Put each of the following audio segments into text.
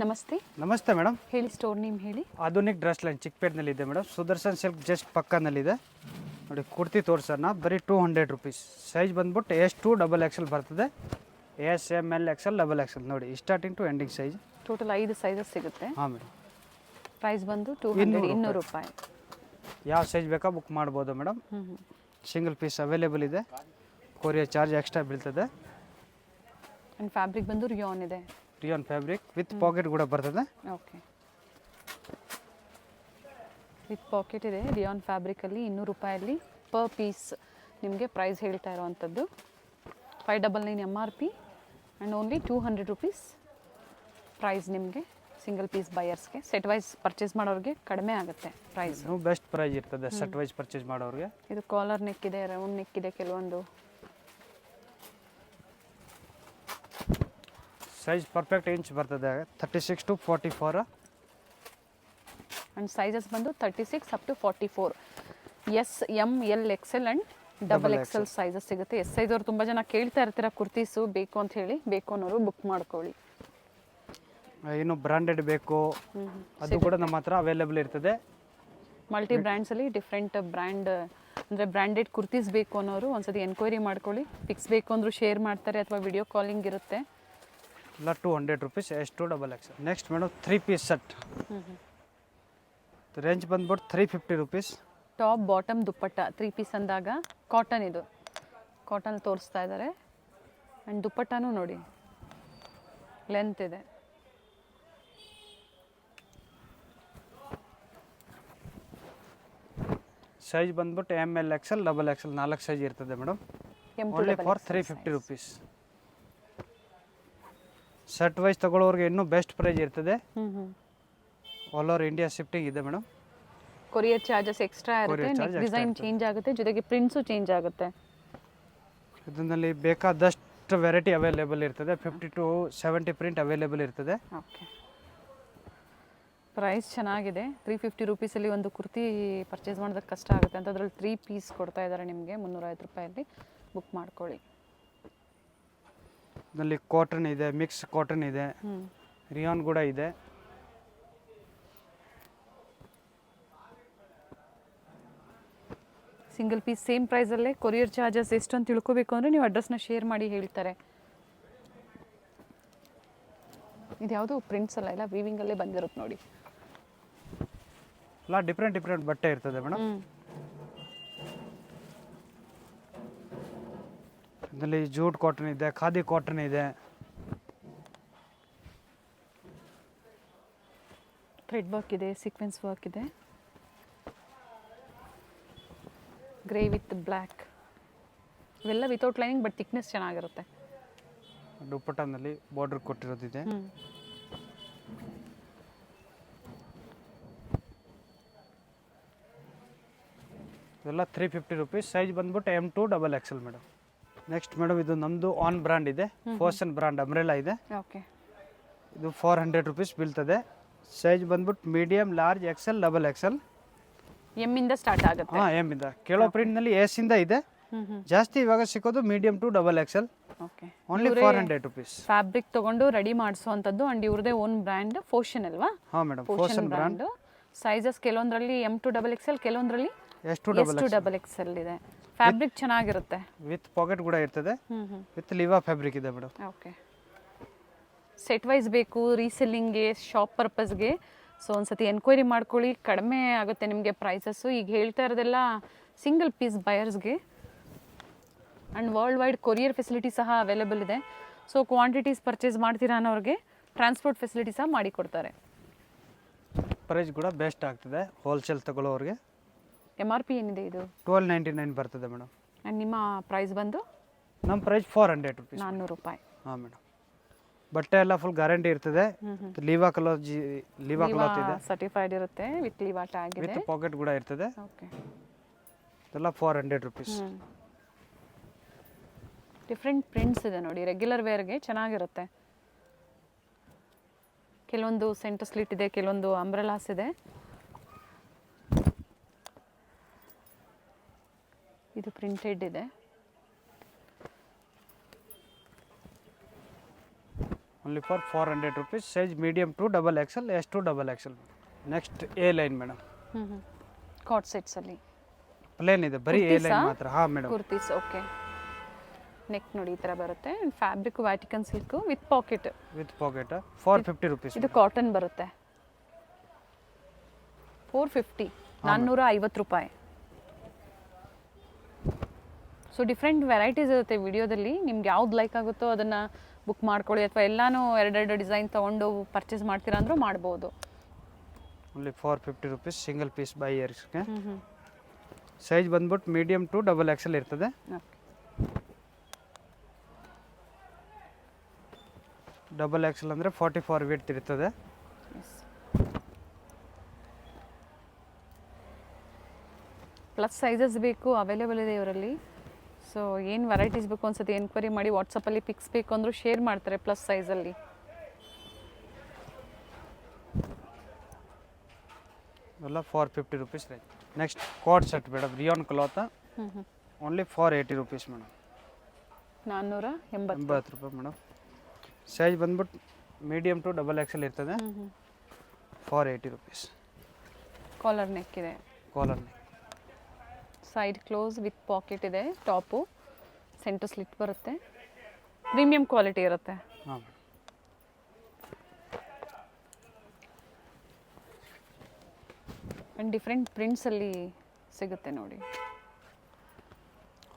ನಮಸ್ತೆ. ನಮಸ್ತೆ ಮೇಡಮ್. ಹೇಳಿ, ಸ್ಟೋರ್ ನೇಮ್ ಹೇಳಿ. ಆಧುನಿಕ್ ಡ್ರೆಸ್ ಲೈನ್ ಚಿಕ್ಕಪೇಟೆನಲ್ಲಿದೆ ಮೇಡಮ್. ಸುದರ್ಶನ್ ಸಿಲ್ಕ್ ಜಸ್ಟ್ ಪಕ್ಕನಲ್ಲಿದೆ ನೋಡಿ. ಕುರ್ತಿ ತೋರಿಸೋಣ, ಬರೀ 200 ರುಪೀಸ್. ಸೈಜ್ ಬಂದ್ಬಿಟ್ಟು S2 XXL ಬರ್ತದೆ. S M L XL XXL ನೋಡಿ, starting to ending size. Total 5 sizes ಸಿಗುತ್ತೆ. ಹಾಂ ಮೇಡಮ್. ಪ್ರೈಸ್ ಬಂದು 200 ರೂಪಾಯಿ. ಯಾವ ಸೈಜ್ ಬೇಕಾ ಬುಕ್ ಮಾಡ್ಬೋದು ಮೇಡಮ್. ಸಿಂಗಲ್ ಪೀಸ್ ಅವೈಲೇಬಲ್ ಇದೆ. ಕೊರಿಯರ್ ಚಾರ್ಜ್ ಎಕ್ಸ್ಟ್ರಾ ಬೀಳ್ತದೆ. ಆ್ಯಂಡ್ ಫ್ಯಾಬ್ರಿಕ್ ಬಂದು ರಿಯಾನ್ ಇದೆ. ರಿಯಾನ್ ಫ್ಯಾಬ್ರಿಕ್ ವಿತ್ ಪಾಕೆಟ್ ಕೂಡ ಬರ್ತದೆ. ಓಕೆ, ವಿತ್ ಪಾಕೆಟ್ ಇದೆ. ರಿಯಾನ್ ಫ್ಯಾಬ್ರಿಕಲ್ಲಿ 200 ರೂಪಾಯಲ್ಲಿ ಪರ್ ಪೀಸ್ ನಿಮಗೆ ಪ್ರೈಸ್ ಹೇಳ್ತಾ ಇರೋವಂಥದ್ದು. 599 MRP and only 200 rupees price ನಿಮಗೆ. ಸಿಂಗಲ್ ಪೀಸ್ ಬಯರ್ಸ್ಗೆ, ಸೆಟ್ ವೈಸ್ ಪರ್ಚೇಸ್ ಮಾಡೋರಿಗೆ ಕಡಿಮೆ ಆಗುತ್ತೆ ಪ್ರೈಸ್. ಬೆಸ್ಟ್ ಪ್ರೈಸ್ ಇರ್ತದೆ ಸೆಟ್ ವೈಸ್ ಪರ್ಚೇಸ್ ಮಾಡೋರಿಗೆ. ಇದು ಕಾಲರ್ ನೆಕ್ ಇದೆ, ರೌಂಡ್ ನೆಕ್ ಇದೆ. ಕೆಲವೊಂದು ಸೈಜ್ ಪರ್ಫೆಕ್ಟ್ ಇಂಚ್ ಬರ್ತದೆ. 36 to 44 ಆ್ಯಂಡ್ ಸೈಜಸ್ ಬಂದು 36 up to 44. S M L XL and XXL sizes ಸಿಗುತ್ತೆ. ಎಸ್ ಸೈಜ್ ಅವ್ರು ತುಂಬ ಜನ ಕೇಳ್ತಾ ಇರ್ತೀರ ಕುರ್ತೀಸು ಬೇಕು ಅಂತ ಹೇಳಿ. ಬೇಕು ಅನ್ನೋರು ಬುಕ್ ಮಾಡ್ಕೊಳ್ಳಿ. ಇನ್ನು ಬ್ರಾಂಡೆಡ್ ಬೇಕು ಅದು ಕೂಡ ನಮ್ಮ ಹತ್ರ ಅವೈಲೇಬಲ್ ಇರ್ತದೆ. ಮಲ್ಟಿ ಬ್ರ್ಯಾಂಡ್ಸಲ್ಲಿ ಡಿಫ್ರೆಂಟ್ ಬ್ರ್ಯಾಂಡ್ ಅಂದರೆ ಬ್ರ್ಯಾಂಡೆಡ್ ಕುರ್ತೀಸ್ ಬೇಕು ಅನ್ನೋರು ಒಂದ್ಸತಿ ಎನ್ಕ್ವೈರಿ ಮಾಡ್ಕೊಳ್ಳಿ. ಪಿಕ್ಸ್ ಬೇಕು ಅಂದರೂ ಶೇರ್ ಮಾಡ್ತಾರೆ ಅಥವಾ ವಿಡಿಯೋ ಕಾಲಿಂಗ್ ಇರುತ್ತೆ. ಎಲ್ಲ 200 rupees. S2 XXL. Next madam 3 piece set. Range ಬಂದ್ಬಿಟ್ಟು 350 rupees. Top bottom dupatta 3 piece ಅಂದಾಗ ಕಾಟನ್, ಇದು ಕಾಟನ್ ತೋರಿಸ್ತಾ ಇದ್ದಾರೆ. ಆ್ಯಂಡ್ ದುಪ್ಪಟ್ಟನೂ ನೋಡಿ ಲೆಂತ್ ಇದೆ. ಸೈಜ್ ಬಂದ್ಬಿಟ್ಟು ML XL XXL 4 ಸೈಜ್ ಇರ್ತದೆ madam. Only for 350 rupees. Set wise ತಗೊಳ್ಳೋರಿಗೆ ಇನ್ನೂ ಬೆಸ್ಟ್ ಪ್ರೈಸ್ ಇರ್ತದೆ. ಆಲ್ ಓವರ್ ಇಂಡಿಯಾ ಶಿಫ್ಟಿಂಗ್ ಇದೆ ಮೇಡಮ್. ಕೊರಿಯರ್ ಚಾರ್ಜಸ್ ಎಕ್ಸ್ಟ್ರಾ ಇರುತ್ತೆ. ನೆಕ್ ಡಿಸೈನ್ ಚೇಂಜ್ ಆಗುತ್ತೆ, ಜೊತೆಗೆ ಪ್ರಿಂಟ್ಸು ಚೇಂಜ್ ಆಗುತ್ತೆ. ಇದರಲ್ಲಿ ಬೇಕಾದಷ್ಟು ವೆರೈಟಿ ಅವೈಲೇಬಲ್ ಇರ್ತದೆ. 50 to 70 ಪ್ರಿಂಟ್ ಅವೈಲೇಬಲ್ ಇರ್ತದೆ. ಓಕೆ, ಪ್ರೈಸ್ ಚೆನ್ನಾಗಿದೆ. 350 ರುಪೀಸಲ್ಲಿ ಒಂದು ಕುರ್ತಿ ಪರ್ಚೇಸ್ ಮಾಡೋದಕ್ಕೆ ಕಷ್ಟ ಆಗುತ್ತೆ ಅಂತ ಅದರಲ್ಲಿ 3 ಪೀಸ್ ಕೊಡ್ತಾ ಇದ್ದಾರೆ ನಿಮಗೆ 350 ರೂಪಾಯಲ್ಲಿ. ಬುಕ್ ಮಾಡ್ಕೊಳ್ಳಿ. ಇದರಲ್ಲಿ ಕಾಟನ್ ಇದೆ, ಮಿಕ್ಸ್ ಕಾಟನ್ ಇದೆ, ರಿಯಾನ್ ಕೂಡ ಇದೆ. ಸಿಂಗಲ್ ಪೀಸ್ ಸೇಮ್ ಪ್ರೈಸಲ್ಲೇ. ಕೊರಿಯರ್ ಚಾರ್ಜಸ್ ಎಷ್ಟು ಅಂತ ತಿಳ್ಕೊಬೇಕು ಅಂದರೆ ನೀವು ಅಡ್ರೆಸ್ನ ಶೇರ್ ಮಾಡಿ ಹೇಳ್ತಾರೆ. ಇದು ಯಾವುದು ಪ್ರಿಂಟ್ಸ್ ಅಲ್ಲ, ಎಲ್ಲ ವೀವಿಂಗಲ್ಲೇ ಬಂದಿರುತ್ತೆ ನೋಡಿ. ಎಲ್ಲ ಡಿಫ್ರೆಂಟ್ ಬಟ್ಟೆ ಇರ್ತದೆ ಮೇಡಮ್. ಇದರಲ್ಲಿ ಜೂಟ್ ಕಾಟನ್ ಇದೆ, ಖಾದಿ ಕಾಟನ್ ಇದೆ. ಥ್ರೆಡ್ ವರ್ಕ್ ಇದೆ, ಸೀಕ್ವೆನ್ಸ್ ವರ್ಕ್ ಇದೆ. ಗ್ರೇ ವಿತ್ ಬ್ಲ್ಯಾಕ್, ಇವೆಲ್ಲ ವಿತೌಟ್ ಲೈನಿಂಗ್ ಬಟ್ ಥಿಕ್ನೆಸ್ ಚೆನ್ನಾಗಿರುತ್ತೆ. ದುಪ್ಪಟ್ಟನಲ್ಲಿ ಬಾರ್ಡರ್ ಕೊಟ್ಟಿರೋದಿದೆ. ಇದೆಲ್ಲ 350 ರುಪೀಸ್. ಸೈಜ್ ಬಂದ್ಬಿಟ್ಟು M2 XXL madam. Next madam ಇದು ನಮ್ಮದು ಆನ್ ಬ್ರ್ಯಾಂಡ್ ಇದೆ. ಫೋರ್ಸನ್ ಬ್ರ್ಯಾಂಡ್ ಅಂಬ್ರೆಲಾ ಇದೆ. ಓಕೆ, ಇದು 400 ರುಪೀಸ್ ಬೀಳ್ತದೆ. ಸೈಜ್ ಬಂದ್ಬಿಟ್ಟು medium, large, XL XXL. M ಇಂದ ಸ್ಟಾರ್ಟ್ ಆಗುತ್ತೆ. ಹಾಂ, ಎಮ್ ಇಂದ. ಕೆಲವು ಪ್ರಿಂಟ್ನಲ್ಲಿ S ಇಂದ ಇದೆ. ಜಾಸ್ತಿ ಇವಾಗ ಸಿಗೋದು medium to XXL. Okay, only 400 rupees. Fabric ತಗೊಂಡು ರೆಡಿ ಮಾಡಿಸುವಂಥದ್ದು. ಅಂಡ್ ಇವ್ರದೇ ಓನ್ ಬ್ರ್ಯಾಂಡ್ ಫೋರ್ಷನ್ ಅಲ್ವಾ? ಹಾಂ ಮೇಡಮ್, ಫೋರ್ಸನ್ ಬ್ರ್ಯಾಂಡ್. ಸೈಜಸ್ ಕೆಲವೊಂದರಲ್ಲಿ M2 XXL, ಕೆಲವೊಂದರಲ್ಲಿ S2 XXL ಇದೆ. ಫ್ಯಾಬ್ರಿಕ್ ಚೆನ್ನಾಗಿರುತ್ತೆ. ವಿತ್ ಪಾಕೆಟ್ ಕೂಡ ಇರ್ತದೆ. ವಿತ್ ಲಿವಾ ಫ್ಯಾಬ್ರಿಕ್ ಇದೆ ಮೇಡಮ್. ಓಕೆ, ಸೆಟ್ ವೈಸ್ ಬೇಕು ರೀಸೆಲ್ಲಿಂಗ್ಗೆ, ಶಾಪ್ ಪರ್ಪಸ್ಗೆ. ಸೊ ಒಂದ್ಸತಿ ಎನ್ಕ್ವೈರಿ ಮಾಡ್ಕೊಳ್ಳಿ, ಕಡಿಮೆ ಆಗುತ್ತೆ ನಿಮಗೆ ಪ್ರೈಸಸ್ಸು. ಈಗ ಹೇಳ್ತಾ ಇರೋದೆಲ್ಲ ಸಿಂಗಲ್ ಪೀಸ್ ಬಯರ್ಸ್ಗೆ. And world wide courier facility ಸಹ ಅವೈಲೇಬಲ್ ಇದೆ. ಸೊ ಕ್ವಾಂಟಿಟೀಸ್ ಪರ್ಚೇಸ್ ಮಾಡ್ತೀರಾ ಅನ್ನೋರಿಗೆ ಟ್ರಾನ್ಸ್ಪೋರ್ಟ್ ಫೆಸಿಲಿಟಿ ಸಹ ಮಾಡಿಕೊಡ್ತಾರೆ. ಪ್ರೈಸ್ ಕೂಡ ಬೆಸ್ಟ್ ಆಗ್ತದೆ ಹೋಲ್ಸೇಲ್ ತಗೊಳ್ಳೋರಿಗೆ. MRP ಏನಿದೆ ಇದು? 1299 ಬರ್ತದೆ ಮೇಡಮ್. ಆ್ಯಂಡ್ ನಿಮ್ಮ ಪ್ರೈಸ್ ಬಂದು? ನಮ್ಮ ಪ್ರೈಸ್ 400 ರುಪೀಸ್. 400 ರೂಪಾಯಿ. ಹಾಂ ಮೇಡಮ್. ಬಟ್ಟೆ ಎಲ್ಲ ಫುಲ್ ಗ್ಯಾರಂಟಿ ಇರ್ತದೆ. ಲಿವಾ ಕ್ಲಾತ್ ಇದೆ, ಸರ್ಟಿಫೈಡ್ ಇರುತ್ತೆ. ವಿತ್ ಲಿವಾ ಟ್ಯಾಗ್ ಇದೆ, ವಿತ್ ಪಾಕೆಟ್ ಕೂಡ ಇರ್ತದೆ. ಓಕೆ, ಇದೆಲ್ಲ 400 ರುಪೀಸ್. ಡಿಫ್ರೆಂಟ್ ಪ್ರಿಂಟ್ಸ್ ಇದೆ ನೋಡಿ. ರೆಗ್ಯುಲರ್ ವೇರ್ಗೆ ಚೆನ್ನಾಗಿರುತ್ತೆ. ಕೆಲವೊಂದು ಸೆಂಟರ್ ಸ್ಲಿಟ್ ಇದೆ, ಕೆಲವೊಂದು ಅಂಬ್ರೆಲಾಸ್ ಇದೆ. ಇದು ಪ್ರಿಂಟೆಡ್ ಇದೆ. Only for 400 rupees. Size medium to double XL, S to double XL. Next A line madam, ಕಾಟ್ ಸೆಟ್ಸಲ್ಲಿ ಪ್ಲೇನ್ ಇದೆ, ಬರೀ ಎ ಲೈನ್ ಕುರ್ತೀಸಾ? ಮಾತ್ರ. ಹಾಂ ಮೇಡಮ್, ಕುರ್ತೀಸ್. ಓಕೆ, ನೆಕ್ ನೋಡಿ ಈ ಥರ ಬರುತ್ತೆ. Fabric Vatican silk with packet. With packet 450 rupees. ಇದು ಕಾಟನ್ ಬರುತ್ತೆ. 450, 450 ರೂಪಾಯಿ. ಸೊ ಡಿಫ್ರೆಂಟ್ ವೆರೈಟೀಸ್ ಇರುತ್ತೆ ವಿಡಿಯೋದಲ್ಲಿ. ನಿಮ್ಗೆ ಯಾವ್ದು ಲೈಕ್ ಆಗುತ್ತೋ ಅದನ್ನು ಬುಕ್ ಮಾಡ್ಕೊಳ್ಳಿ, ಅಥವಾ ಎಲ್ಲನೂ ಎರಡೆರಡು ಡಿಸೈನ್ ತೊಗೊಂಡು ಪರ್ಚೇಸ್ ಮಾಡ್ತೀರಾ ಅಂದರೂ ಮಾಡ್ಬೋದು. ಓನ್ಲಿ 450 ರುಪೀಸ್ ಸಿಂಗಲ್ ಪೀಸ್ ಬೈ ಇಯರ್ಸ್ಗೆ. ಸೈಜ್ ಬಂದ್ಬಿಟ್ಟು ಮೀಡಿಯಮ್ ಟು ಡಬಲ್ ಎಕ್ಸೆಲ್ ಇರ್ತದೆ. ಡಬಲ್ ಎಕ್ಸೆಲ್ ಅಂದರೆ 44 ವಿಡ್ತ್ ಇರ್ತದೆ. ಪ್ಲಸ್ ಸೈಜಸ್ ಬೇಕು, ಅವೈಲೇಬಲ್ ಇದೆ ಇವರಲ್ಲಿ. ಸೊ ಏನು ವೆರೈಟೀಸ್ ಬೇಕು ಅನ್ಸುತ್ತೆ ಎನ್ಕ್ವೈರಿ ಮಾಡಿ. ವಾಟ್ಸಪ್ಪಲ್ಲಿ ಪಿಕ್ಸ್ ಬೇಕು ಅಂದರೂ ಶೇರ್ ಮಾಡ್ತಾರೆ ಪ್ಲಸ್ ಸೈಜಲ್ಲಿ. ಎಲ್ಲ 450 rupees range. Next coat set madam, rayon cloth, only 480 rupees madam. 480 ರೂಪಾಯಿ ಮೇಡಮ್. ಸೈಜ್ ಬಂದ್ಬಿಟ್ಟು ಮೀಡಿಯಮ್ ಟು ಡಬಲ್ ಎಕ್ಸೆಲ್ ಇರ್ತದೆ. 480 ರುಪೀಸ್. ಕಾಲರ್ ನೆಕ್ ಇದೆ, collar neck, side close with pocket ಇದೆ. ಟಾಪು ಸೆಂಟರ್ ಸ್ಲಿಟ್ ಬರುತ್ತೆ. Premium quality ಇರುತ್ತೆ. ಹಾಂ madam. And different ಪ್ರಿಂಟ್ಸಲ್ಲಿ ಸಿಗುತ್ತೆ ನೋಡಿ.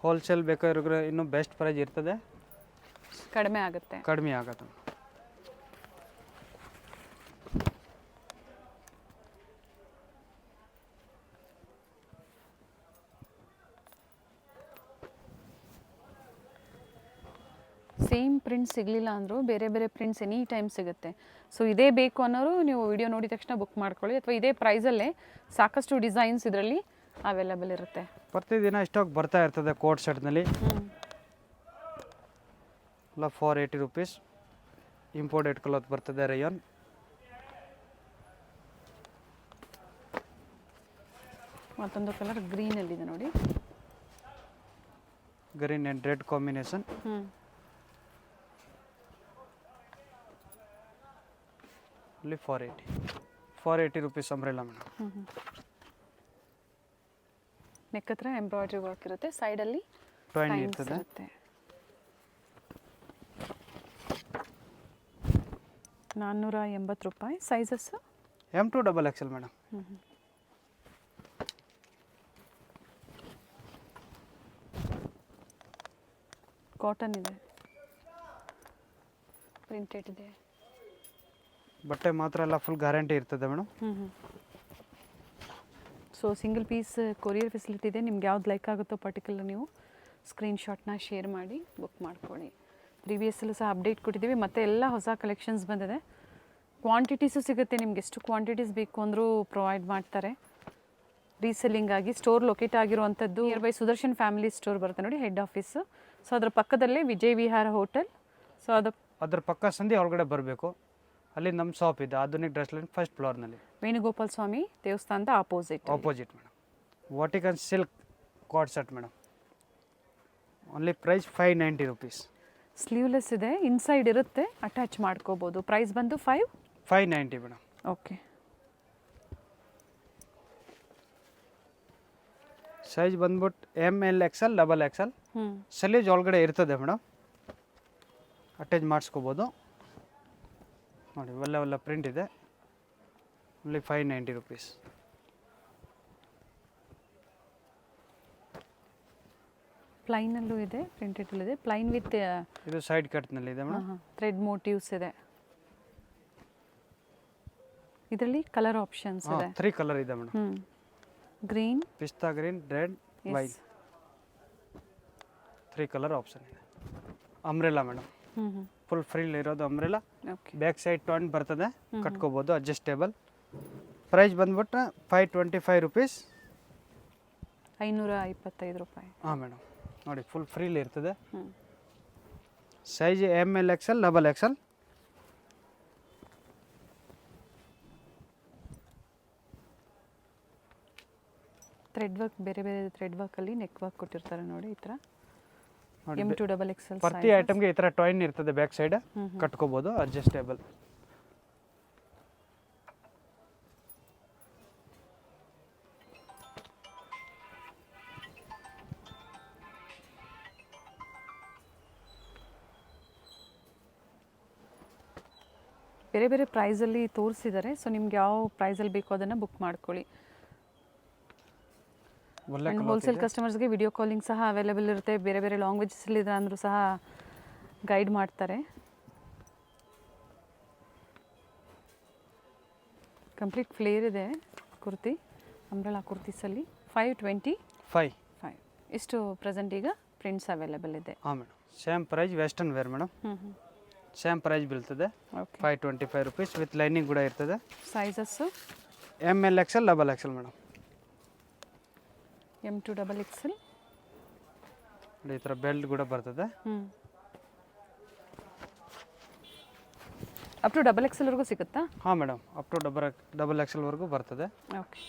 ಹೋಲ್ಸೇಲ್ ಬೇಕಾದ್ರೆ ಇನ್ನೂ ಬೆಸ್ಟ್ ಪ್ರೈಸ್ ಇರ್ತದೆ, ಕಡಿಮೆ ಆಗುತ್ತೆ. ಕಡಿಮೆ ಆಗುತ್ತೆ. ಸೇಮ್ ಪ್ರಿಂಟ್ ಸಿಗಲಿಲ್ಲ ಅಂದರೂ ಬೇರೆ ಬೇರೆ ಪ್ರಿಂಟ್ಸ್ ಎನಿ ಟೈಮ್ ಸಿಗುತ್ತೆ. ಸೊ ಇದೇ ಬೇಕು ಅನ್ನೋರು ನೀವು ವಿಡಿಯೋ ನೋಡಿದ ತಕ್ಷಣ ಬುಕ್ ಮಾಡ್ಕೊಳ್ಳಿ, ಅಥವಾ ಇದೇ ಪ್ರೈಸಲ್ಲೇ ಸಾಕಷ್ಟು ಡಿಸೈನ್ಸ್ ಇದರಲ್ಲಿ ಅವೈಲೇಬಲ್ ಇರುತ್ತೆ. ಪ್ರತಿದಿನ ಸ್ಟಾಕ್ ಬರ್ತಾ ಇರ್ತದೆ ಕೋಟ್ ಸೆಟ್ನಲ್ಲಿ. ಎಲ್ಲ 480 ರುಪೀಸ್. ಇಂಪೋರ್ಟೆಡ್ ಕ್ಲಾತ್ ಬರ್ತದೆ, ರಯಾನ್. ಮತ್ತೊಂದು ಕಲರ್ ಗ್ರೀನಲ್ಲಿದೆ ನೋಡಿ, ಗ್ರೀನ್ ಆ್ಯಂಡ್ ರೆಡ್ ಕಾಂಬಿನೇಷನ್. ಅಲ್ಲಿ 480 ರುಪೀಸ್ ಅಂಬ್ರೆಲಾ ಮೇಡಮ್. ನೆಕ್ ಹತ್ರ ಎಂಬ್ರಾಯ್ಡ್ರಿ ವರ್ಕ್ ಇರುತ್ತೆ, ಸೈಡಲ್ಲಿ ಟ್ವೈನ್ ಇರ್ತದೆ. 480 ರೂಪಾಯಿ. Sizes M to double XL madam. Cotton ಇದೆ, ಪ್ರಿಂಟೆಡ್ ಇದೆ. ಬಟ್ಟೆ ಮಾತ್ರ ಎಲ್ಲ ಫುಲ್ ಗ್ಯಾರಂಟಿ ಇರ್ತದೆ madam. So single piece courier facility ಇದೆ. ನಿಮ್ಗೆ ಯಾವ್ದು ಲೈಕ್ ಆಗುತ್ತೋ ಪರ್ಟಿಕ್ಯುಲರ್ ನೀವು ಸ್ಕ್ರೀನ್ಶಾಟ್ನ ಶೇರ್ ಮಾಡಿ ಬುಕ್ ಮಾಡ್ಕೊಳ್ಳಿ. ಪ್ರೀವಿಯಸ್ಸಲ್ಲೂ ಸಹ ಅಪ್ಡೇಟ್ ಕೊಟ್ಟಿದ್ದೀವಿ, ಮತ್ತು ಎಲ್ಲ ಹೊಸ ಕಲೆಕ್ಷನ್ಸ್ ಬಂದಿದೆ. ಕ್ವಾಂಟಿಟೀಸು ಸಿಗುತ್ತೆ, ನಿಮ್ಗೆ ಎಷ್ಟು ಕ್ವಾಂಟಿಟೀಸ್ ಬೇಕು ಅಂದರೂ ಪ್ರೊವೈಡ್ ಮಾಡ್ತಾರೆ. ರೀಸೆಲ್ಲಿಂಗ್ ಆಗಿ ಸ್ಟೋರ್ ಲೊಕೇಟ್ ಆಗಿರುವಂಥದ್ದು near by Sudarshan family store ಬರುತ್ತೆ ನೋಡಿ, ಹೆಡ್ ಆಫೀಸು. ಸೊ ಅದ್ರ ಪಕ್ಕದಲ್ಲೇ ವಿಜಯ್ ವಿಹಾರ ಹೋಟೆಲ್. ಸೊ ಅದ್ರ ಪಕ್ಕ ಸಂಧಿ ಒಳಗಡೆ ಬರಬೇಕು, ಅಲ್ಲಿ ನಮ್ಮ ಶಾಪ್ ಇದೆ, ಆಧುನಿಕ್ ಡ್ರೆಸ್ ಲೈನ್ ಫಸ್ಟ್ ಫ್ಲೋರ್ನಲ್ಲಿ. ವೇಣುಗೋಪಾಲ್ ಸ್ವಾಮಿ ದೇವಸ್ಥಾನದ ಆಪೋಸಿಟ್ ಮೇಡಮ್. ವಾಟಿಕನ್ ಸಿಲ್ಕ್ ಕಾಟ್ set madam, only price 590 rupees. Sleeveless ಇದೆ, ಇನ್ಸೈಡ್ ಇರುತ್ತೆ, ಅಟ್ಯಾಚ್ ಮಾಡ್ಕೋಬೋದು. ಪ್ರೈಸ್ ಬಂದು 590 ಮೇಡಮ್. ಓಕೆ. ಸೈಜ್ ಬಂದ್ಬಿಟ್ಟು M L XL double XL. ಸಲೀಜ್ ಒಳಗಡೆ ಇರ್ತದೆ ಮೇಡಮ್, ಅಟ್ಯಾಚ್ ಮಾಡಿಸ್ಕೋಬೋದು ನೋಡಿ. ಒಳ್ಳೆ ಪ್ರಿಂಟ್ ಇದೆ, ಓನ್ಲಿ 590 ರುಪೀಸ್. ಪ್ಲೈನಲ್ಲೂ ಇದೆ, ಪ್ರಿಂಟೆಡಲ್ಲೂ ಇದೆ. ಪ್ಲೈನ್ ವಿತ್ ಇದು ಸೈಡ್ ಕಟ್ನಲ್ಲಿ ಇದೆ ಮೇಡಮ್. ಥ್ರೆಡ್ ಮೋಟಿವ್ಸ್ ಇದೆ. ಇದರಲ್ಲಿ ಕಲರ್ ಆಪ್ಷನ್ಸ್ ಇದೆ. 3 ಕಲರ್ ಇದೆ ಮೇಡಮ್. ಗ್ರೀನ್, ಪಿಸ್ತಾ green, red, white, 3 colour option ಇದೆ. ಅಂಬ್ರೆಲಾ ಮೇಡಮ್, ಫುಲ್ ಫ್ರಿಲ್ ಇರೋದು ಅಂಬ್ರೆಲಾ. ಬ್ಯಾಕ್ ಸೈಡ್ ಟೊಂಟ್ ಬರ್ತದೆ, ಕಟ್ಕೋಬೋದು, ಅಡ್ಜಸ್ಟೇಬಲ್. ಪ್ರೈಸ್ ಬಂದ್ಬಿಟ್ಟು 525 ರುಪೀಸ್. 525 ರೂಪಾಯಿ. ಹಾಂ ಮೇಡಮ್ ನೋಡಿ, ಫುಲ್ ಫ್ರೀಲ್ ಇರ್ತದೆ. Size M L XL double Excel. Thread work, ಬೇರೆ ಬೇರೆ ಥ್ರೆಡ್ ವರ್ಕಲ್ಲಿ ನೆಕ್ ವರ್ಕ್ ಕೊಟ್ಟಿರ್ತಾರೆ ನೋಡಿ ಈ ಥರ. M2XXL ಪ್ರತಿ ಐಟಮ್ಗೆ ಈ ಥರ ಟಾಯ್ನ್ ಇರ್ತದೆ ಬ್ಯಾಕ್ ಸೈಡ್ ಕಟ್ಕೋಬೋದು ಅಡ್ಜಸ್ಟೇಬಲ್. ಬೇರೆ ಬೇರೆ ಪ್ರೈಸಲ್ಲಿ ತೋರಿಸಿದ್ದಾರೆ. ಸೊ ನಿಮ್ಗೆ ಯಾವ ಪ್ರೈಸಲ್ಲಿ ಬೇಕೋ ಅದನ್ನು ಬುಕ್ ಮಾಡ್ಕೊಳ್ಳಿ. ಆ್ಯಂಡ್ ಹೋಲ್ಸೇಲ್ ಕಸ್ಟಮರ್ಸ್ಗೆ ವಿಡಿಯೋ ಕಾಲಿಂಗ್ ಸಹ ಅವೈಲೇಬಲ್ ಇರುತ್ತೆ. ಬೇರೆ ಬೇರೆ ಲ್ಯಾಂಗ್ವೇಜಸ್ಸಲ್ಲಿ ಇದೆ ಅಂದರೂ ಸಹ ಗೈಡ್ ಮಾಡ್ತಾರೆ. ಕಂಪ್ಲೀಟ್ ಫ್ಲೇರ್ ಇದೆ ಕುರ್ತಿ, ಅಂಬ್ರೆಲಾ ಕುರ್ತೀಸಲ್ಲಿ 525. ಇಷ್ಟು ಪ್ರೆಸೆಂಟ್ ಈಗ ಪ್ರಿಂಟ್ಸ್ ಅವೈಲೇಬಲ್ ಇದೆ. ಹಾಂ madam, same price western wear madam. Same price ಬೀಳ್ತದೆ 525 rupees ವಿತ್ ಲೈನಿಂಗ್ ಕೂಡ ಇರ್ತದೆ. Sizes MLXL XXL madam. M2XXL ಈ ಥರ ಬೆಲ್ಟ್ ಕೂಡ ಬರ್ತದೆ. ಅಪ್ ಟು XXL ವರೆಗೂ ಸಿಗುತ್ತಾ? ಹಾಂ ಮೇಡಮ್, ಅಪ್ ಟು XXL ವರೆಗೂ ಬರ್ತದೆ. ಓಕೆ.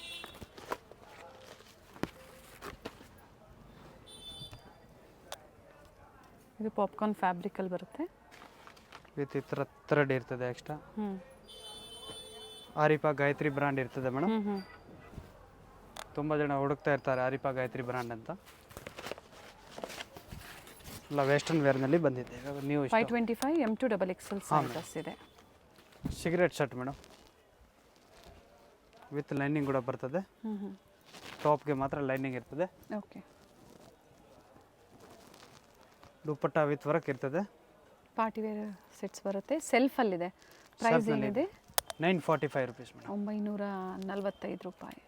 ಇದು ಪಾಪ್ಕಾರ್ನ್ ಫ್ಯಾಬ್ರಿಕಲ್ಲಿ ಬರುತ್ತೆ ವಿತ್ ಈ ಥರ ಥ್ರೆಡ್ ಇರ್ತದೆ ಎಕ್ಸ್ಟ್ರಾ. ಆರಿಪಾ ಗಾಯತ್ರಿ ಬ್ರ್ಯಾಂಡ್ ಇರ್ತದೆ ಮೇಡಮ್. ತುಂಬ ಜನ ಹುಡುಕ್ತಾ ಇರ್ತಾರೆ ಆರಿಪಾ ಗಾಯತ್ರಿ ಬ್ರ್ಯಾಂಡ್ ಅಂತ. ಎಲ್ಲ ವೆಸ್ಟರ್ನ್ ವೇರ್ನಲ್ಲಿ ಬಂದಿದೆ ಇವಾಗ ನೀವು. 525 M2XXL ಸೈಜಸ್ ಇದೆ. Cigarette shirt madam, with lining ಕೂಡ ಬರ್ತದೆ. ಟಾಪ್ಗೆ ಮಾತ್ರ ಲೈನಿಂಗ್ ಇರ್ತದೆ. ಓಕೆ. ದುಪ್ಪಟ್ಟ ವಿತ್ ವರ್ಕ್ ಇರ್ತದೆ. ಪಾರ್ಟಿ ವೇರ್ ಸೆಟ್ಸ್ ಬರುತ್ತೆ. ಸೆಲ್ಫಲ್ಲಿದೆ. ಪ್ರೈಸ್ ಏನಿದೆ? 945 rupees ಮೇಡಮ್. 945 ರೂಪಾಯಿ.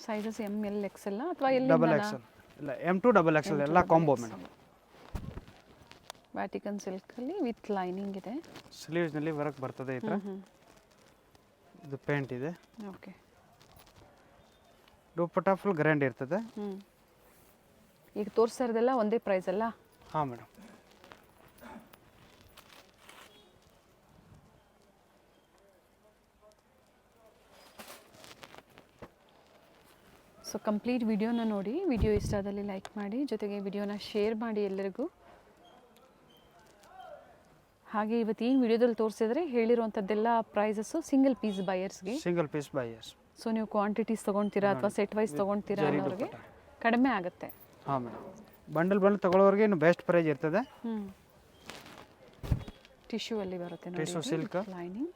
ಸೈಜಸ್ MLXL ಅಥವಾ XXL ಇಲ್ಲ M2XXL ಎಲ್ಲ ಕಾಂಬೋ ಮೇಡಮ್. ವ್ಯಾಟಿಕನ್ ಸಿಲ್ಕಲ್ಲಿ ವಿತ್ ಲೈನಿಂಗ್ ಇದೆ. ಸ್ಲೀವ್ಸ್ನಲ್ಲಿ ವರ್ಕ್ ಬರ್ತದೆ ಈ ಥರ. ಇದು ಪೇಂಟ್ ಇದೆ. ಓಕೆ. ದುಪ್ಪಟ್ಟ ಫುಲ್ ಗ್ರ್ಯಾಂಡ್ ಇರ್ತದೆ. ಈಗ ತೋರಿಸ್ತಾ ಇರೋದೆಲ್ಲ ಒಂದೇ ಪ್ರೈಸ್ ಅಲ್ಲ? ಹಾಂ ಮೇಡಮ್. ಸೊ ಕಂಪ್ಲೀಟ್ ವಿಡಿಯೋನ ನೋಡಿ, ವಿಡಿಯೋ ಇಷ್ಟ ಆದಲ್ಲಿ ಲೈಕ್ ಮಾಡಿ, ಜೊತೆಗೆ ವಿಡಿಯೋನ ಶೇರ್ ಮಾಡಿ ಎಲ್ಲರಿಗೂ. ಹಾಗೆ ಇವತ್ತು ಈ ವಿಡಿಯೋದಲ್ಲಿ ತೋರಿಸಿದ್ರೆ ಹೇಳಿರುವಂಥದ್ದೆಲ್ಲ ಪ್ರೈಸಸ್ಸು ಸಿಂಗಲ್ ಪೀಸ್ ಬಯರ್ಸ್ಗೆ. Single piece buyers. ಸೊ ನೀವು ಕ್ವಾಂಟಿಟೀಸ್ ತೊಗೊಳ್ತೀರಾ ಅಥವಾ ಸೆಟ್ ವೈಸ್ ತೊಗೊಳ್ತೀರಾ ಅನ್ನೋರಿಗೆ ಕಡಿಮೆ ಆಗುತ್ತೆ. ಹಾಂ ಮೇಡಮ್, ಬಂಡಲ್ ತಗೊಳ್ಳೋರಿಗೆ ಇನ್ನು ಬೆಸ್ಟ್ ಪ್ರೈಸ್ ಇರ್ತದೆ. ಟಿಶ್ಯೂ ಅಲ್ಲಿ ಬರುತ್ತೆ ನೋಡಿ, tissue silk lining.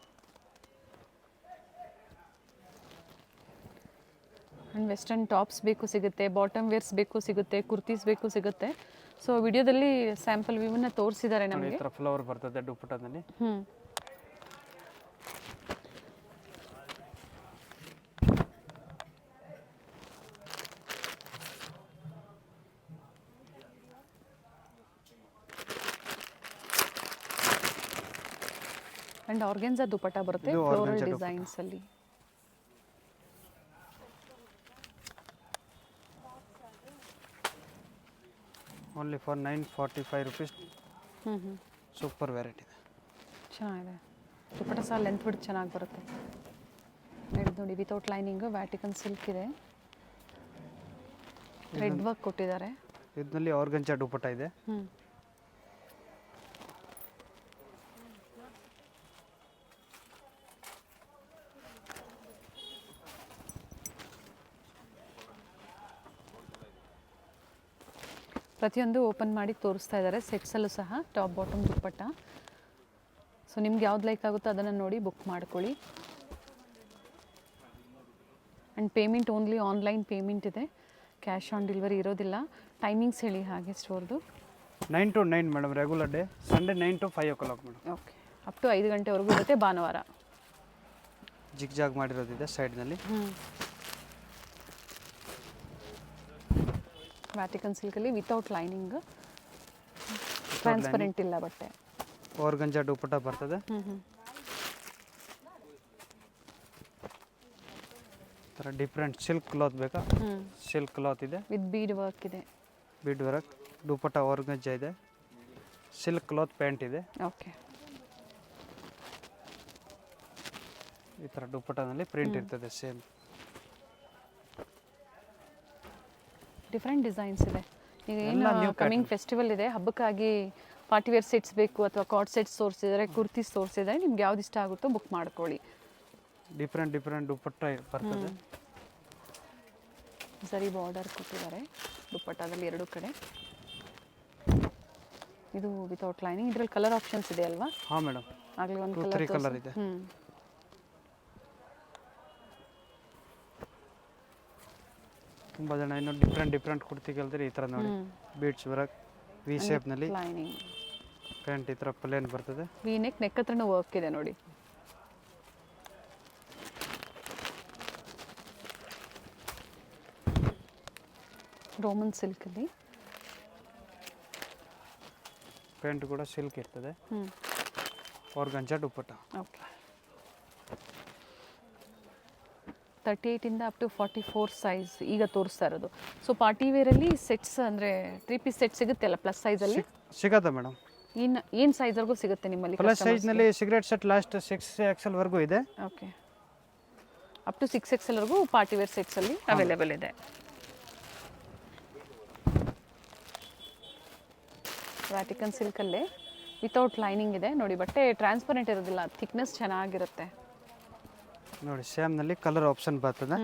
And western tops ಬೇಕು ಸಿಗುತ್ತೆ, ಬಾಟಮ್ ವೇರ್ಸ್ ಬೇಕು ಸಿಗುತ್ತೆ, ಕುರ್ತೀಸ್ ಬೇಕು ಸಿಗುತ್ತೆ. ಸೊ ವಿಡಿಯೋದಲ್ಲಿ ಸ್ಯಾಂಪಲ್ ವ್ಯೂವನ್ನ ತೋರಿಸಿದ್ದಾರೆ ನಮಗೆ. ಈ ಥರ ಫ್ಲವರ್ ಬರ್ತದೆ ದುಪ್ಪಟ್ಟದಲ್ಲಿ. ಅಂಡ್ ಆರ್ಗೆನ್ಸಾ ದುಪಟ್ಟ ಬರುತ್ತೆ ಫ್ಲೋರಲ್ ಡಿಸೈನ್ಸ್ ಅಲ್ಲಿ. Only for 945 rupees. Super variety ಇದೆ, ಚೆನ್ನಾಗಿದೆ. ದುಪಟ್ಟ ಸಹ ಲೆಂತ್ ಬಿಟ್ಟು ಚೆನ್ನಾಗಿ ಬರುತ್ತೆ. ನೋಡಿ ವಿತೌಟ್ ಲೈನಿಂಗ್ ವ್ಯಾಟಿಕನ್ ಸಿಲ್ಕ್ ಇದೆ, ರೆಡ್ ವರ್ಕ್ ಕೊಟ್ಟಿದ್ದಾರೆ. ಇದರಲ್ಲಿ ಆರ್ಗಂಜಾ ದುಪಟ್ಟ ಇದೆ. ಪ್ರತಿಯೊಂದು ಓಪನ್ ಮಾಡಿ ತೋರಿಸ್ತಾ ಇದ್ದಾರೆ ಸೆಟ್ಸಲ್ಲೂ ಸಹ, ಟಾಪ್ ಬಾಟಮ್ ದುಪ್ಪಟ್ಟ. ಸೊ ನಿಮ್ಗೆ ಯಾವ್ದು ಲೈಕ್ ಆಗುತ್ತೋ ಅದನ್ನು ನೋಡಿ ಬುಕ್ ಮಾಡ್ಕೊಳ್ಳಿ. And payment only online payment ಇದೆ, ಕ್ಯಾಶ್ ಆನ್ ಡೆಲಿವರಿ ಇರೋದಿಲ್ಲ. ಟೈಮಿಂಗ್ಸ್ ಹೇಳಿ ಹಾಗೆ ಸ್ಟೋರ್ದು. 9 to 9 madam, regular day. Sunday 9 to 5 o'clock madam. Okay, up to 5 ಗಂಟೆವರೆಗೂ ಇರುತ್ತೆ ಭಾನುವಾರ. ಜಿಗ್ ಜಾಗ್ ಮಾಡಿರೋದಿದೆ ಸೈಡ್ನಲ್ಲಿ. ವ್ಯಾಟಿಕನ್ ಸಿಲ್ಕಲ್ಲಿ ವಿತೌಟ್ ಲೈನಿಂಗ್, ಟ್ರಾನ್ಸ್ಪರೆಂಟ್ ಇಲ್ಲ ಬಟ್ಟೆ. ಆರ್ಗಂಜಾ ದುಪಟ್ಟ ಬರ್ತದೆ. ಥರ ಡಿಫ್ರೆಂಟ್ ಸಿಲ್ಕ್ ಕ್ಲಾತ್ ಬೇಕಾ? ಸಿಲ್ಕ್ ಕ್ಲಾತ್ ಇದೆ ವಿತ್ ಬೀಡ್ ವರ್ಕ್ ಇದೆ. ಬೀಡ್ ವರ್ಕ್ ದುಪಟ್ಟ ಆರ್ಗಂಜಾ ಇದೆ. ಸಿಲ್ಕ್ ಕ್ಲಾತ್ ಪ್ಯಾಂಟ್ ಇದೆ. ಓಕೆ, ಈ ಥರ ದುಪಟ್ಟನಲ್ಲಿ ಪ್ರಿಂಟ್ ಇರ್ತದೆ ಸೇಮ್. ಡಿಫ್ರೆಂಟ್ ಡಿಸೈನ್ಸ್ ಇದೆ. ಈಗ ಎಲ್ಲ ಏನು new ಕಮಿಂಗ್ ಫೆಸ್ಟಿವಲ್ ಇದೆ, ಹಬ್ಬಕ್ಕಾಗಿ ಪಾರ್ಟಿವೇರ್ ಸೆಟ್ಸ್ ಬೇಕು ಅಥವಾ ಕಾರ್ಡ್ ಸೆಟ್ಸ್ ತೋರಿಸಿದರೆ, ಕುರ್ತೀಸ್ ತೋರಿಸಿದರೆ, ನಿಮ್ಗೆ ಯಾವ್ದು ಇಷ್ಟ ಆಗುತ್ತೋ ಬುಕ್ ಮಾಡ್ಕೊಳ್ಳಿ. ಡಿಫ್ರೆಂಟ್ ದುಪ್ಪಟ್ಟ ಬರ್ತದೆ. ಸರಿ ಬಾರ್ಡರ್ ಕೊಟ್ಟಿದ್ದಾರೆ ದುಪ್ಪಟ್ಟದಲ್ಲಿ ಎರಡೂ ಕಡೆ. ಇದು ವಿತೌಟ್ ಲೈನಿಂಗ್. ಇದರಲ್ಲಿ ಕಲರ್ ಆಪ್ಷನ್ಸ್ ಇದೆ ಅಲ್ವಾ? ಹಾಂ ಮೇಡಮ್, ಆಗಲೇ ಒಂದು 3 ಕಲರ್ ಇದೆ. ತುಂಬ ಜನ ಇನ್ನೂ ಡಿಫ್ರೆಂಟ್ ಕುರ್ತಿ ಕೇಳ್ತಾರೆ. ಈ ಥರ ನೋಡಿ ಬೀಡ್ಸ್ ವರ್ಕ್ ವಿ ಶೇಪ್ನಲ್ಲಿ ಲೈನಿಂಗ್. ಪ್ಯಾಂಟ್ ಈ ಥರ ಪ್ಲೇನ್ ಬರ್ತದೆ. ವಿ ನೆಕ್ ಹತ್ರನೂ ವರ್ಕ್ ಇದೆ ನೋಡಿ. ರೋಮನ್ ಸಿಲ್ಕಲ್ಲಿ ಪ್ಯಾಂಟ್ ಕೂಡ ಸಿಲ್ಕ್ ಇರ್ತದೆ. ಆರ್ಗಂಜಾ ದುಪ್ಪಟ್ಟ. ಓಕೆ. 38 ಇಂದ ಅಪ್ ಟು 44 ಸೈಜ್ ಈಗ ತೋರಿಸ್ತಾ ಇರೋದು. ಸೊ ಪಾರ್ಟಿ ವೇರಲ್ಲಿ ಸೆಟ್ಸ್ ಅಂದರೆ 3 ಪೀಸ್ ಸೆಟ್ ಸಿಗುತ್ತೆ ಅಲ್ಲ ಪ್ಲಸ್ ಸೈಜಲ್ಲಿ? ಸಿಗತ್ತೆ ಮೇಡಮ್. ಏನು ಸೈಜ್ವರೆಗೂ ಸಿಗುತ್ತೆ ನಿಮ್ಮಲ್ಲಿ? ಪ್ಲಸ್ ಸೈಜ್ನಲ್ಲಿ ಸಿಗರೇಟ್ ಸೆಟ್ ಲಾಸ್ಟ್ 6XL ವರೆಗೂ ಇದೆ. ಓಕೆ, ಅಪ್ ಟು 6XL ವರೆಗೂ ಪಾರ್ಟಿ ವೇರ್ ಸೆಟ್ಸಲ್ಲಿ ಅವೈಲೇಬಲ್ ಇದೆ. ವ್ಯಾಟಿಕನ್ ಸಿಲ್ಕಲ್ಲೇ ವಿತೌಟ್ ಲೈನಿಂಗ್ ಇದೆ ನೋಡಿ. ಬಟ್ಟೆ ಟ್ರಾನ್ಸ್ಪರೆಂಟ್ ಇರೋದಿಲ್ಲ, ಥಿಕ್ನೆಸ್ ಚೆನ್ನಾಗಿರುತ್ತೆ ನೋಡಿ. ಸೇಮ್ನಲ್ಲಿ ಕಲರ್ ಆಪ್ಷನ್ ಬರ್ತದೆ.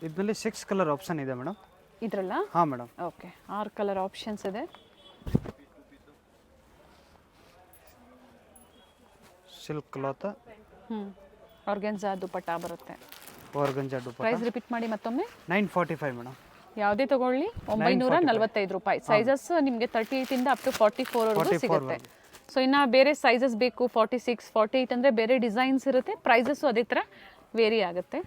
ಇದರಲ್ಲಿ 6 ಕಲರ್ ಆಪ್ಷನ್ ಇದೆ ಮೇಡಮ್ ಇದ್ರಲ್ಲ? ಹಾಂ ಮೇಡಮ್. ಓಕೆ, 6 ಕಲರ್ ಆಪ್ಷನ್ಸ್ ಇದೆ. ಸಿಲ್ಕ್ ಕ್ಲಾತ್, ಆರ್ಗನ್ಜಾ ದುಪ್ಪಟ್ಟ ಬರುತ್ತೆ. ಆರ್ಗಂಜಾ ದುಪ್ಪಟ್ಟ. ಪ್ರೈಸ್ ರಿಪೀಟ್ ಮಾಡಿ ಮತ್ತೊಮ್ಮೆ. 945 ಮೇಡಮ್. ಯಾವುದೇ ತಗೊಳ್ಳಿ 945 ರೂಪಾಯಿ. ಸೈಜಸ್ ನಿಮಗೆ 38 ಇಂದ ಅಪ್ ಟು 44 ವರೆಗೂ ಸಿಗುತ್ತೆ. ಸೊ ಇನ್ನು ಬೇರೆ ಸೈಜಸ್ ಬೇಕು 46, 48 ಅಂದರೆ ಬೇರೆ ಡಿಸೈನ್ಸ್ ಇರುತ್ತೆ. ಪ್ರೈಸಸ್ಸು ಅದೇ ಥರ ವೇರಿ ಆಗುತ್ತೆ.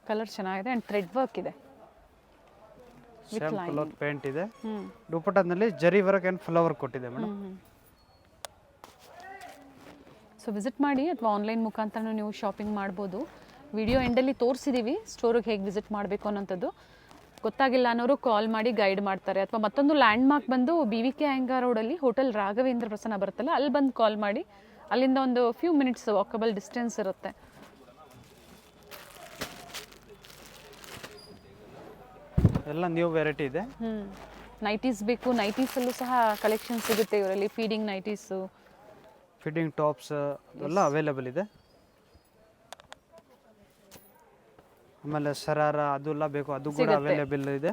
ಕಲರ್ ಚೆನ್ನಾಗಿದೆ ಆ್ಯಂಡ್ ಥ್ರೆಡ್ ವರ್ಕ್ ಇದೆ. ಸೇಮ್ ಕ್ಲಾತ್ ಪ್ಯಾಂಟ್ ಇದೆ. ದುಪ್ಪಟ್ಟದಲ್ಲಿ ಜರಿ ವರ್ಕ್ ಆ್ಯಂಡ್ ಫ್ಲವರ್ ಕೊಟ್ಟಿದೆ ಮೇಡಮ್. ಸೊ ವಿಸಿಟ್ ಮಾಡಿ ಅಥವಾ ಆನ್ಲೈನ್ ಮುಖಾಂತರ ನೀವು ಶಾಪಿಂಗ್ ಮಾಡ್ಬೋದು. ವಿಡಿಯೋ ಎಂಡಲ್ಲಿ ತೋರಿಸಿದ್ದೀವಿ ಸ್ಟೋರಿಗೆ ಹೇಗೆ ವಿಸಿಟ್ ಮಾಡಬೇಕು ಅನ್ನೋಂಥದ್ದು. ಗೊತ್ತಾಗಿಲ್ಲ ಅನ್ನೋರು ಕಾಲ್ ಮಾಡಿ ಗೈಡ್ ಮಾಡ್ತಾರೆ. ಅಥವಾ ಮತ್ತೊಂದು ಲ್ಯಾಂಡ್ ಮಾರ್ಕ್ ಬಂದು BVK ಅಯ್ಯಂಗಾರ್ ರೋಡಲ್ಲಿ ಹೋಟೆಲ್ ರಾಘವೇಂದ್ರ ಪ್ರಸನ್ನ ಬರುತ್ತಲ್ಲ, ಅಲ್ಲಿ ಬಂದು ಕಾಲ್ ಮಾಡಿ. ಅಲ್ಲಿಂದ ಒಂದು ಫ್ಯೂ ಮಿನಿಟ್ಸ್ ವಾಕಬಲ್ ಡಿಸ್ಟೆನ್ಸ್ ಇರುತ್ತೆ. ಎಲ್ಲ ನ್ಯೂ ವೆರೈಟಿ ಇದೆ. ನೈಟೀಸ್ ಬೇಕು, ನೈಟೀಸಲ್ಲೂ ಸಹ ಕಲೆಕ್ಷನ್ ಸಿಗುತ್ತೆ ಇವರಲ್ಲಿ. ಫೀಡಿಂಗ್ ನೈಟೀಸು, ಫಿಟ್ಟಿಂಗ್ ಟಾಪ್ಸ್ ಎಲ್ಲ ಅವೈಲೇಬಲ್ ಇದೆ. ಆಮೇಲೆ ಸರಾರ ಅದೆಲ್ಲ ಬೇಕು, ಅದು ಕೂಡ ಅವೈಲೇಬಲ್ ಇದೆ.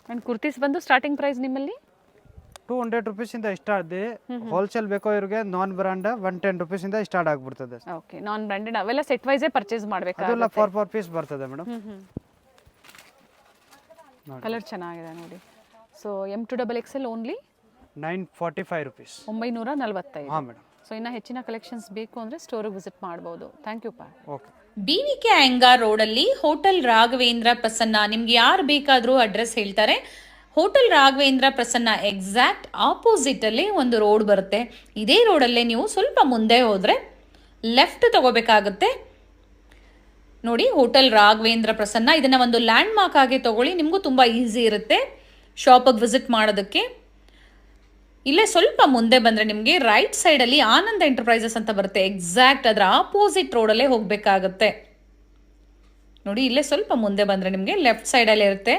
ಆ್ಯಂಡ್ ಕುರ್ತೀಸ್ ಬಂದು ಸ್ಟಾರ್ಟಿಂಗ್ ಪ್ರೈಸ್ ನಿಮ್ಮಲ್ಲಿ 200 ರೂಪೀಸಿಂದ ಸ್ಟಾರ್ಟ್ ಇದೆ. ಹೋಲ್ಸೇಲ್ ಬೇಕೋ ಇವ್ರಿಗೆ ನಾನ್ ಬ್ರಾಂಡ್ 110 ರೂಪೀಸಿಂದ ಸ್ಟಾರ್ಟ್ ಆಗಿಬಿಡ್ತದೆ. ಓಕೆ, ನಾನ್ ಬ್ರಾಂಡೆಡ್ ಅವೆಲ್ಲ ಸೆಟ್ ವೈಸೇ ಪರ್ಚೇಸ್ ಮಾಡಬೇಕು. ಅದೆಲ್ಲ 4 ಪೀಸ್ ಬರ್ತದೆ ಮೇಡಮ್. ಕಲರ್ ಚೆನ್ನಾಗಿದೆ ನೋಡಿ. So M to XXL only 945 rupees. 945. ಹಾಂ ಮೇಡಮ್. ಸೊ ಇನ್ನು ಹೆಚ್ಚಿನ ಕಲೆಕ್ಷನ್ಸ್ ಬೇಕು ಅಂದರೆ ಸ್ಟೋರಿಗೆ ವಿಸಿಟ್ ಮಾಡ್ಬೋದು. ಥ್ಯಾಂಕ್ ಯು ಪಾ. ಓಕೆ. BVK ಅಯ್ಯಂಗಾರ್ ರೋಡಲ್ಲಿ ಹೋಟೆಲ್ ರಾಘವೇಂದ್ರ ಪ್ರಸನ್ನ. ನಿಮ್ಗೆ ಯಾರು ಬೇಕಾದರೂ ಅಡ್ರೆಸ್ ಹೇಳ್ತಾರೆ. Hotel Raghavendra Prasanna exact opposite ಅಲ್ಲಿ ಒಂದು ರೋಡ್ ಬರುತ್ತೆ. ಇದೇ ರೋಡಲ್ಲೇ ನೀವು ಸ್ವಲ್ಪ ಮುಂದೆ ಹೋದ್ರೆ ಲೆಫ್ಟ್ ತಗೋಬೇಕಾಗುತ್ತೆ ನೋಡಿ. ಹೋಟೆಲ್ ರಾಘವೇಂದ್ರ ಪ್ರಸನ್ನ, ಇದನ್ನ ಒಂದು ಲ್ಯಾಂಡ್ ಮಾರ್ಕ್ ಆಗಿ ತಗೊಳ್ಳಿ. ನಿಮಗೂ ತುಂಬಾ ಈಸಿ ಇರುತ್ತೆ ಶಾಪಿಗೆ ವಿಸಿಟ್ ಮಾಡೋದಕ್ಕೆ. ಇಲ್ಲೇ ಸ್ವಲ್ಪ ಮುಂದೆ ಬಂದರೆ ನಿಮಗೆ ರೈಟ್ ಸೈಡಲ್ಲಿ ಆನಂದ್ ಎಂಟರ್ಪ್ರೈಸಸ್ ಅಂತ ಬರುತ್ತೆ. ಎಕ್ಸಾಕ್ಟ್ ಅದರ ಆಪೋಸಿಟ್ ರೋಡಲ್ಲೇ ಹೋಗಬೇಕಾಗುತ್ತೆ ನೋಡಿ. ಇಲ್ಲೇ ಸ್ವಲ್ಪ ಮುಂದೆ ಬಂದರೆ ನಿಮಗೆ ಲೆಫ್ಟ್ ಸೈಡಲ್ಲೇ ಇರುತ್ತೆ.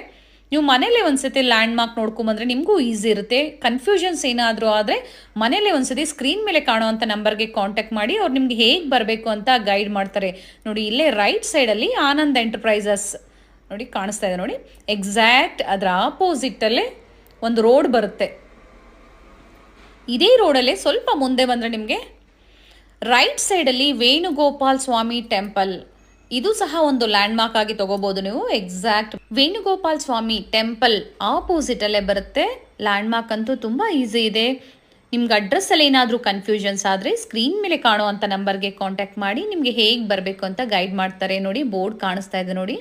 ನೀವು ಮನೇಲಿ ಒಂದ್ಸತಿ ಲ್ಯಾಂಡ್ ಮಾರ್ಕ್ ನೋಡ್ಕೊಂಬಂದ್ರೆ ನಿಮಗೂ ಈಸಿ ಇರುತ್ತೆ. ಕನ್ಫ್ಯೂಷನ್ಸ್ ಏನಾದರೂ ಆದರೆ ಮನೇಲಿ ಒಂದ್ಸತಿ ಸ್ಕ್ರೀನ್ ಮೇಲೆ ಕಾಣುವಂಥ ನಂಬರ್ಗೆ ಕಾಂಟ್ಯಾಕ್ಟ್ ಮಾಡಿ, ಅವ್ರು ನಿಮ್ಗೆ ಹೇಗೆ ಬರಬೇಕು ಅಂತ ಗೈಡ್ ಮಾಡ್ತಾರೆ ನೋಡಿ. ಇಲ್ಲೇ ರೈಟ್ ಸೈಡಲ್ಲಿ ಆನಂದ್ ಎಂಟರ್ಪ್ರೈಸಸ್ ನೋಡಿ ಕಾಣಿಸ್ತಾ ಇದೆ ನೋಡಿ. ಎಕ್ಸಾಕ್ಟ್ ಅದರ ಆಪೋಸಿಟಲ್ಲೇ ಒಂದು ರೋಡ್ ಬರುತ್ತೆ. ಇದೇ ರೋಡಲ್ಲೇ ಸ್ವಲ್ಪ ಮುಂದೆ ಬಂದರೆ ನಿಮಗೆ ರೈಟ್ ಸೈಡಲ್ಲಿ ವೇಣುಗೋಪಾಲ್ ಸ್ವಾಮಿ ಟೆಂಪಲ್, ಇದು ಸಹ ಒಂದು ಲ್ಯಾಂಡ್ ಮಾರ್ಕ್ ಆಗಿ ತಗೋಬಹುದು ನೀವು. ಎಕ್ಸಾಕ್ಟ್ ವೇಣುಗೋಪಾಲ್ ಸ್ವಾಮಿ ಟೆಂಪಲ್ ಆಪೋಸಿಟ್ ಅಲ್ಲೇ ಬರುತ್ತೆ. ಲ್ಯಾಂಡ್ ಮಾರ್ಕ್ ಅಂತೂ ತುಂಬಾ ಈಸಿ ಇದೆ. ನಿಮ್ಗೆ ಅಡ್ರೆಸ್ ಅಲ್ಲಿ ಏನಾದರೂ ಕನ್ಫ್ಯೂಷನ್ಸ್ ಆದರೆ ಸ್ಕ್ರೀನ್ ಮೇಲೆ ಕಾಣುವಂಥ ನಂಬರ್ಗೆ ಕಾಂಟ್ಯಾಕ್ಟ್ ಮಾಡಿ ನಿಮಗೆ ಹೇಗೆ ಬರಬೇಕು ಅಂತ ಗೈಡ್ ಮಾಡ್ತಾರೆ ನೋಡಿ. ಬೋರ್ಡ್ ಕಾಣಿಸ್ತಾ ಇದೆ ನೋಡಿ.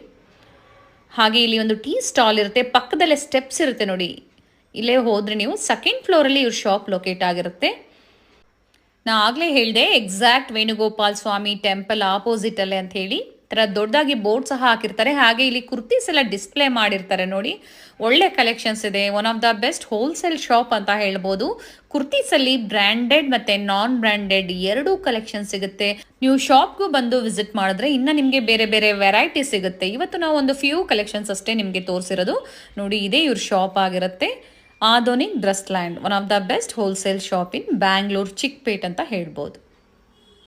ಹಾಗೆ ಇಲ್ಲಿ ಒಂದು ಟೀ ಸ್ಟಾಲ್ ಇರುತ್ತೆ, ಪಕ್ಕದಲ್ಲೇ ಸ್ಟೆಪ್ಸ್ ಇರುತ್ತೆ ನೋಡಿ. ಇಲ್ಲೇ ಹೋದರೆ ನೀವು ಸೆಕೆಂಡ್ ಫ್ಲೋರಲ್ಲಿ ಇವ್ರ ಶಾಪ್ ಲೊಕೇಟ್ ಆಗಿರುತ್ತೆ. ನಾ ಆಗಲೇ ಹೇಳಿದೆ ಎಕ್ಸಾಕ್ಟ್ ವೇಣುಗೋಪಾಲ್ ಸ್ವಾಮಿ ಟೆಂಪಲ್ ಆಪೋಸಿಟ್ ಅಲ್ಲೇ ಅಂತ ಹೇಳಿ. ಥರ ದೊಡ್ಡದಾಗಿ ಬೋರ್ಡ್ ಸಹ ಹಾಕಿರ್ತಾರೆ. ಹಾಗೆ ಇಲ್ಲಿ ಕುರ್ತೀಸ್ ಎಲ್ಲ ಡಿಸ್ಪ್ಲೇ ಮಾಡಿರ್ತಾರೆ ನೋಡಿ. ಒಳ್ಳೆ ಕಲೆಕ್ಷನ್ಸ್ ಇದೆ. One of the best wholesale shop ಅಂತ ಹೇಳ್ಬೋದು. ಕುರ್ತೀಸಲ್ಲಿ ಬ್ರ್ಯಾಂಡೆಡ್ ಮತ್ತು ನಾನ್ ಬ್ರ್ಯಾಂಡೆಡ್ ಎರಡೂ ಕಲೆಕ್ಷನ್ ಸಿಗುತ್ತೆ. ನೀವು ಶಾಪ್ಗೂ ಬಂದು ವಿಸಿಟ್ ಮಾಡಿದ್ರೆ ಇನ್ನು ನಿಮಗೆ ಬೇರೆ ಬೇರೆ ವೆರೈಟಿ ಸಿಗುತ್ತೆ. ಇವತ್ತು ನಾವು ಒಂದು ಫ್ಯೂ ಕಲೆಕ್ಷನ್ಸ್ ಅಷ್ಟೇ ನಿಮಗೆ ತೋರಿಸಿರೋದು ನೋಡಿ. ಇದೇ ಇವ್ರ ಶಾಪ್ ಆಗಿರುತ್ತೆ. Adhunik dress land, one of the best wholesale shop in Bangalore Chickpet ಅಂತ ಹೇಳ್ಬೋದು.